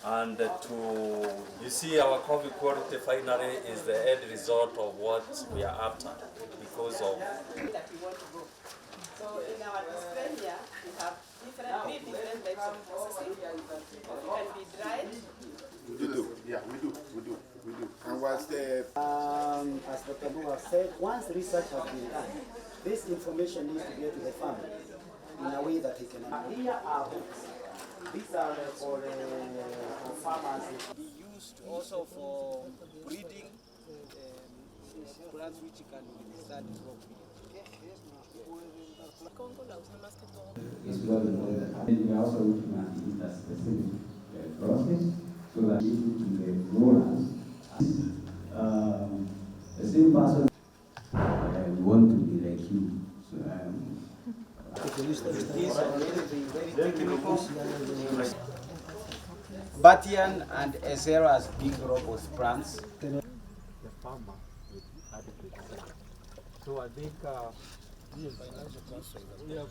And you see, our coffee quality finally is the end result of what we are after because of. So in our display here, we have three different types of processing. Coffee can be dried. We do. And what's the... as Dr. Noah said, once research has been done, this information needs to get to the farmer in a way that he can understand. Here are books. These are for farmers. Be used also for breeding plants which can withstand properly. It's well important. And we are also looking at the specific process so that the growers, the same person want to be like you. Batian and Ezra as big robust plants. The farmer with adequate support. So I think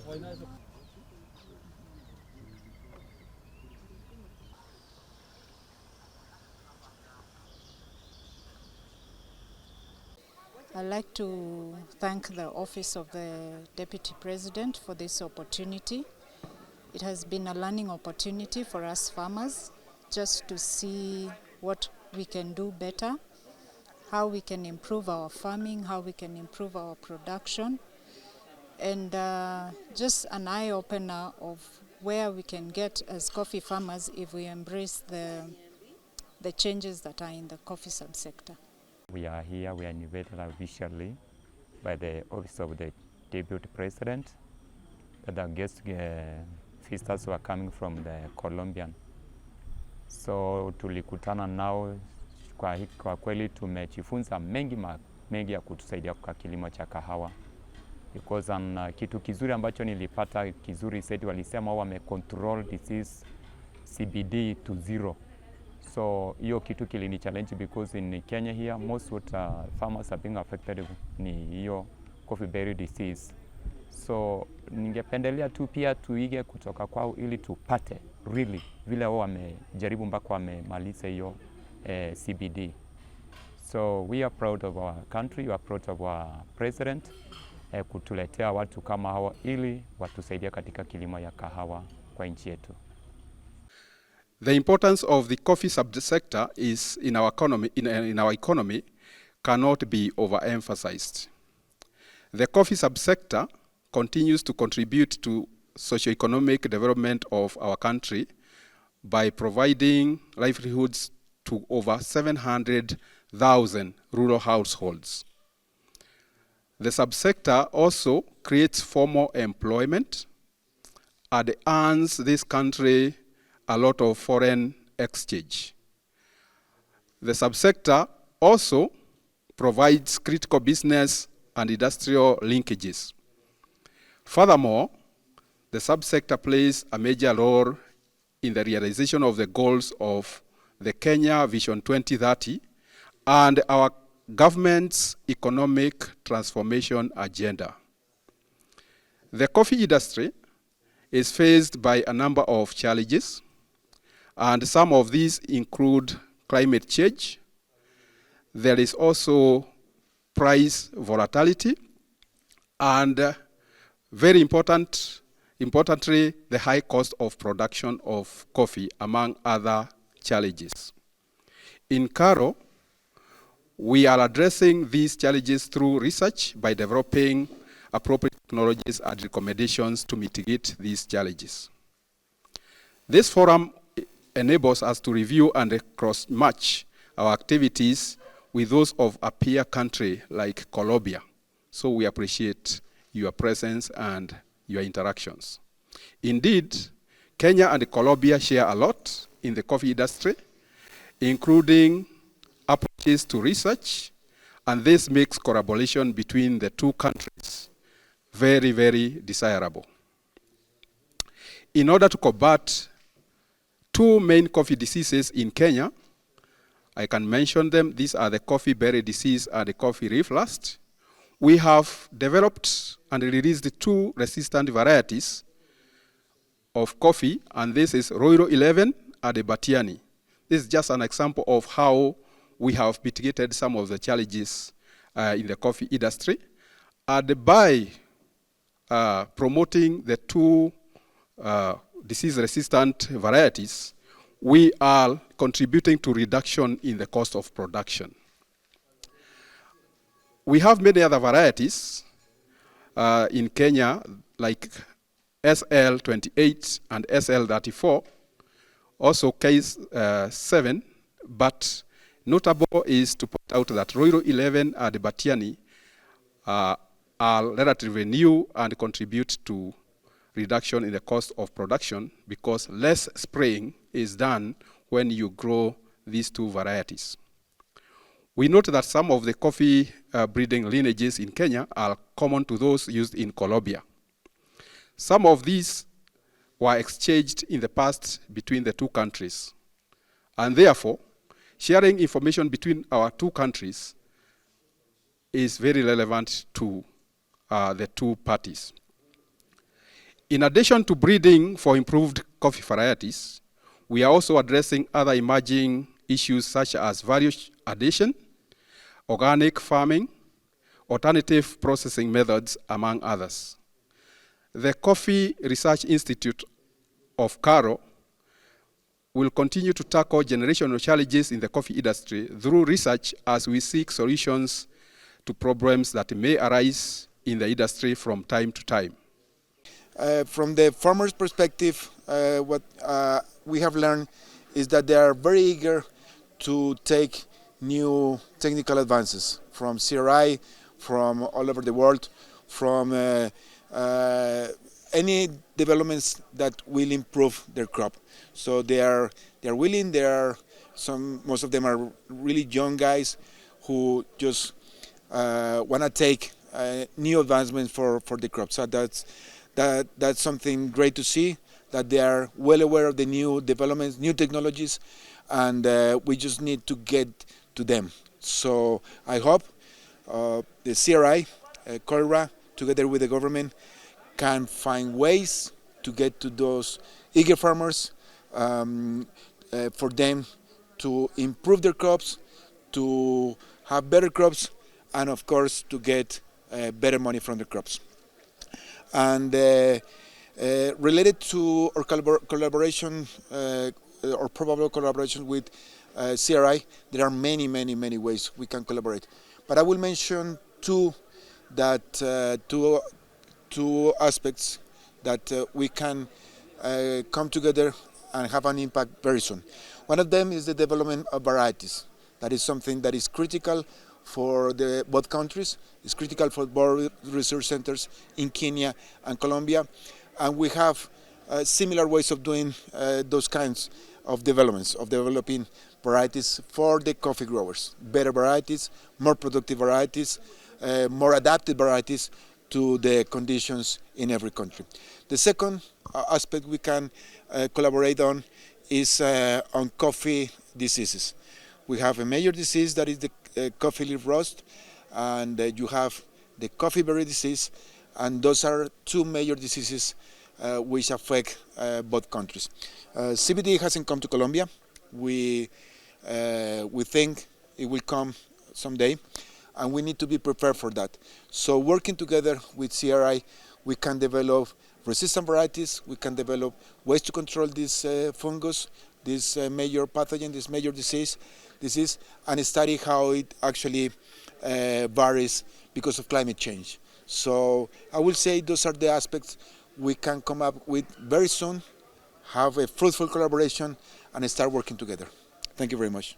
financial. I'd like to thank the Office of the Deputy President for this opportunity. It has been a learning opportunity for us farmers just to see what we can do better, how we can improve our farming, how we can improve our production, and just an eye-opener of where we can get as coffee farmers if we embrace the changes that are in the coffee subsector. We are here, we are invited officially by the Office of the Deputy President, that our guest visitors were coming from the Colombian. So tulikutana nao, kwa kweli tumejifunza mengi ya kutusaidia kwa kilimo cha kahawa. Because kitu kizuri ambacho nilipata kizuri zaidi, walisema wame control disease CBD to 0. So hiyo kitu kilini challenge because in Kenya here most what farmers are being affected ni hiyo coffee berry disease. So ningependelea tu pia tuige kutoka kwao ili tupate really vile wao wamejaribu mpaka wamemaliza hiyo CBD. So we are proud of our country, we are proud of our president kutuletea watu kama hawa ili watusaidia katika kilimo ya kahawa kwa nchi yetu. The importance of the coffee subsector is in our economy cannot be overemphasized. The coffee subsector continues to contribute to socio-economic development of our country by providing livelihoods to over 700,000 rural households. The subsector also creates formal employment and earns this country a lot of foreign exchange. The subsector also provides critical business and industrial linkages. Furthermore, the subsector plays a major role in the realization of the goals of the Kenya Vision 2030 and our government's economic transformation agenda. The coffee industry is faced by a number of challenges, and some of these include climate change. There is also price volatility, and very importantly, the high cost of production of coffee, among other challenges. In Karo, we are addressing these challenges through research by developing appropriate technologies and recommendations to mitigate these challenges. This forum enables us to review and cross-match our activities with those of a peer country like Colombia. So we appreciate your presence and your interactions. Indeed, Kenya and Colombia share a lot in the coffee industry, including approaches to research, and this makes collaboration between the two countries very, very desirable. In order to combat two main coffee diseases in Kenya, I can mention them. These are the coffee berry disease and the coffee leaf rust. We have developed and released two resistant varieties of coffee, and this is Roiro 11 Adebatiani. This is just an example of how we have mitigated some of the challenges in the coffee industry. And by promoting the two disease-resistant varieties, we are contributing to reduction in the cost of production. We have many other varieties in Kenya, like SL28 and SL34, also case 7, but notable is to point out that Roiro 11 and Batiani are relatively new and contribute to reduction in the cost of production because less spraying is done when you grow these two varieties. We note that some of the coffee breeding lineages in Kenya are common to those used in Colombia. Some of these were exchanged in the past between the two countries, and therefore, sharing information between our two countries is very relevant to the two parties. In addition to breeding for improved coffee varieties, we are also addressing other emerging issues such as value addition, organic farming, alternative processing methods, among others. The Coffee Research Institute of Caro will continue to tackle generational challenges in the coffee industry through research as we seek solutions to problems that may arise in the industry from time to time. From the farmer's perspective, what we have learned is that they are very eager to take new technical advances from CRI, from all over the world, from any developments that will improve their crop. So they are willing. Most of them are really young guys who just want to take new advancements for the crop. So that's something great to see, that they are well aware of the new developments, new technologies, and we just need to get to them. So I hope the CRI, COIRA, together with the government, can find ways to get to those eager farmers, for them to improve their crops, to have better crops, and of course to get better money from the crops. And related to our collaboration or probable collaboration with CRI, there are many ways we can collaborate. But I will mention two aspects that we can come together and have an impact very soon. One of them is the development of varieties. That is something that is critical for both countries. It's critical for both research centers in Kenya and Colombia, and we have similar ways of doing those kinds of developments, of developing varieties for the coffee growers. Better varieties, more productive varieties, more adapted varieties to the conditions in every country. The second aspect we can collaborate on is on coffee diseases. We have a major disease that is the coffee leaf rust, and you have the coffee berry disease, and those are two major diseases which affect both countries. CBD hasn't come to Colombia. We think it will come someday, and we need to be prepared for that. So working together with CRI, we can develop resistant varieties, we can develop ways to control this fungus, this major pathogen, this major disease, and study how it actually varies because of climate change. So I will say those are the aspects we can come up with very soon, have a fruitful collaboration, and start working together. Thank you very much.